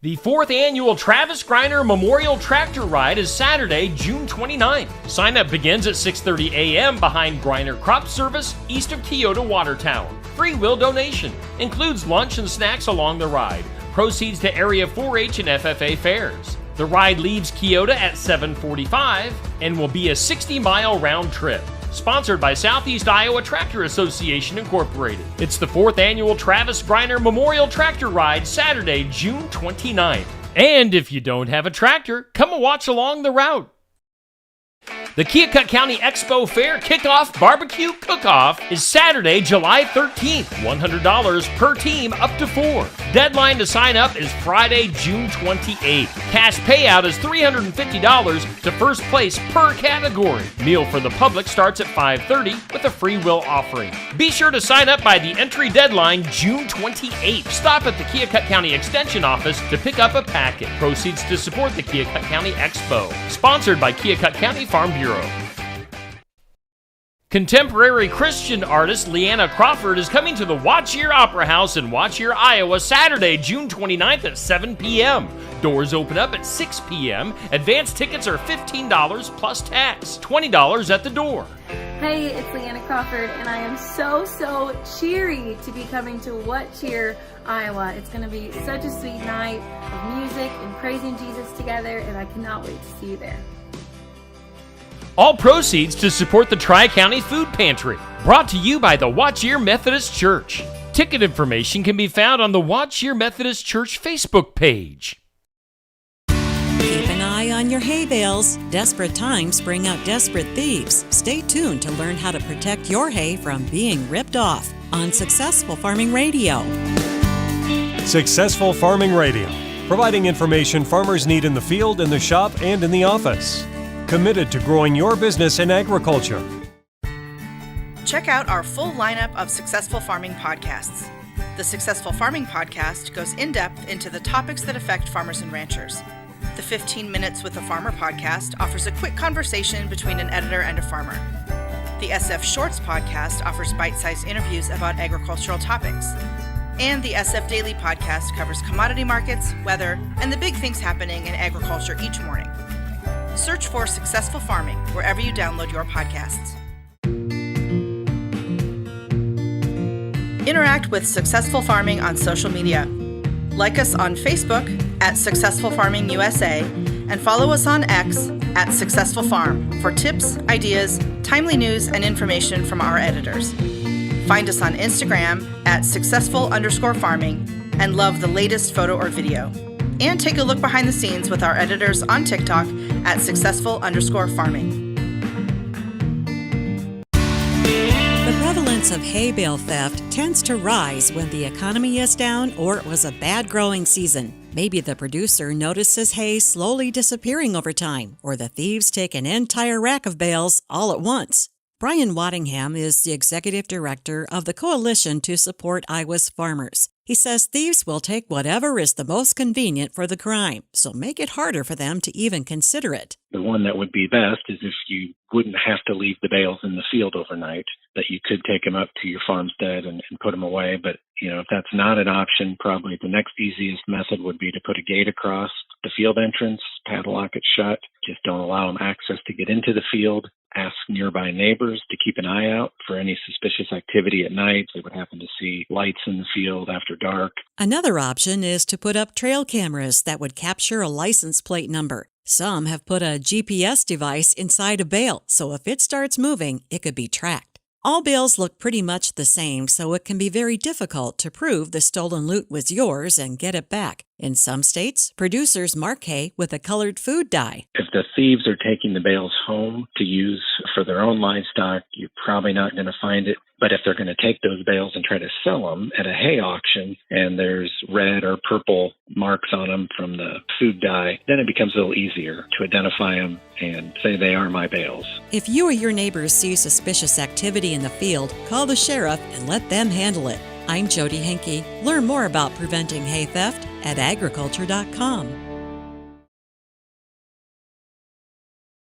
The 4th annual Travis Griner Memorial Tractor Ride is Saturday, June 29th. Sign-up begins at 6:30 a.m. behind Griner Crop Service, east of Keota Water Tower. Free will donation. Includes lunch and snacks along the ride. Proceeds to Area 4-H and FFA fairs. The ride leaves Keota at 7:45 and will be a 60-mile round trip. Sponsored by Southeast Iowa Tractor Association, Incorporated. It's the 4th annual Travis Griner Memorial Tractor Ride, Saturday, June 29th. And if you don't have a tractor, come and watch along the route. The Keokuk County Expo Fair Kickoff Barbecue Cook-Off is Saturday, July 13th. $100 per team, up to 4. Deadline to sign up is Friday, June 28th. Cash payout is $350 to first place per category. Meal for the public starts at 5:30 with a free will offering. Be sure to sign up by the entry deadline, June 28th. Stop at the Keokuk County Extension Office to pick up a packet. Proceeds to support the Keokuk County Expo. Sponsored by Keokuk County Farm Bureau. Contemporary Christian artist Leanna Crawford is coming to the Watch Year Opera House in Watch Year, Iowa, Saturday, June 29th at 7 p.m. Doors open up at 6 p.m. Advance tickets are $15 plus tax, $20 at the door. Hey, it's Leanna Crawford, and I am so cheery to be coming to What Cheer, Iowa. It's going to be such a sweet night of music and praising Jesus together, and I cannot wait to see you there. All proceeds to support the Tri-County Food Pantry. Brought to you by the Watch Year Methodist Church. Ticket information can be found on the Watch Year Methodist Church Facebook page. Keep an eye on your hay bales. Desperate times bring out desperate thieves. Stay tuned to learn how to protect your hay from being ripped off on Successful Farming Radio. Successful Farming Radio, providing information farmers need in the field, in the shop, and in the office. Committed to growing your business in agriculture. Check out our full lineup of Successful Farming podcasts. The Successful Farming podcast goes in-depth into the topics that affect farmers and ranchers. The 15 Minutes with a Farmer podcast offers a quick conversation between an editor and a farmer. The SF Shorts podcast offers bite-sized interviews about agricultural topics. And the SF Daily podcast covers commodity markets, weather, and the big things happening in agriculture each morning. Search for Successful Farming wherever you download your podcasts. Interact with Successful Farming on social media. Like us on Facebook at Successful Farming USA and follow us on X at Successful Farm for tips, ideas, timely news, and information from our editors. Find us on Instagram at successful_farming and love the latest photo or video. And take a look behind the scenes with our editors on TikTok at successful_farming. The prevalence of hay bale theft tends to rise when the economy is down or it was a bad growing season. Maybe the producer notices hay slowly disappearing over time, or the thieves take an entire rack of bales all at once. Brian Waddingham is the executive director of the Coalition to Support Iowa's Farmers. He says thieves will take whatever is the most convenient for the crime, so make it harder for them to even consider it. The one that would be best is if you wouldn't have to leave the bales in the field overnight, that you could take them up to your farmstead and put them away. But, if that's not an option, probably the next easiest method would be to put a gate across the field entrance, padlock it shut, just don't allow them access to get into the field. Ask nearby neighbors to keep an eye out for any suspicious activity at night. They would happen to see lights in the field after dark. Another option is to put up trail cameras that would capture a license plate number. Some have put a GPS device inside a bale, so if it starts moving, it could be tracked. All bales look pretty much the same, so it can be very difficult to prove the stolen loot was yours and get it back. In some states, producers mark hay with a colored food dye. If the thieves are taking the bales home to use for their own livestock, you're probably not going to find it. But if they're going to take those bales and try to sell them at a hay auction and there's red or purple marks on them from the food dye, then it becomes a little easier to identify them and say they are my bales. If you or your neighbors see suspicious activity in the field, call the sheriff and let them handle it. I'm Jody Henke. Learn more about preventing hay theft at agriculture.com.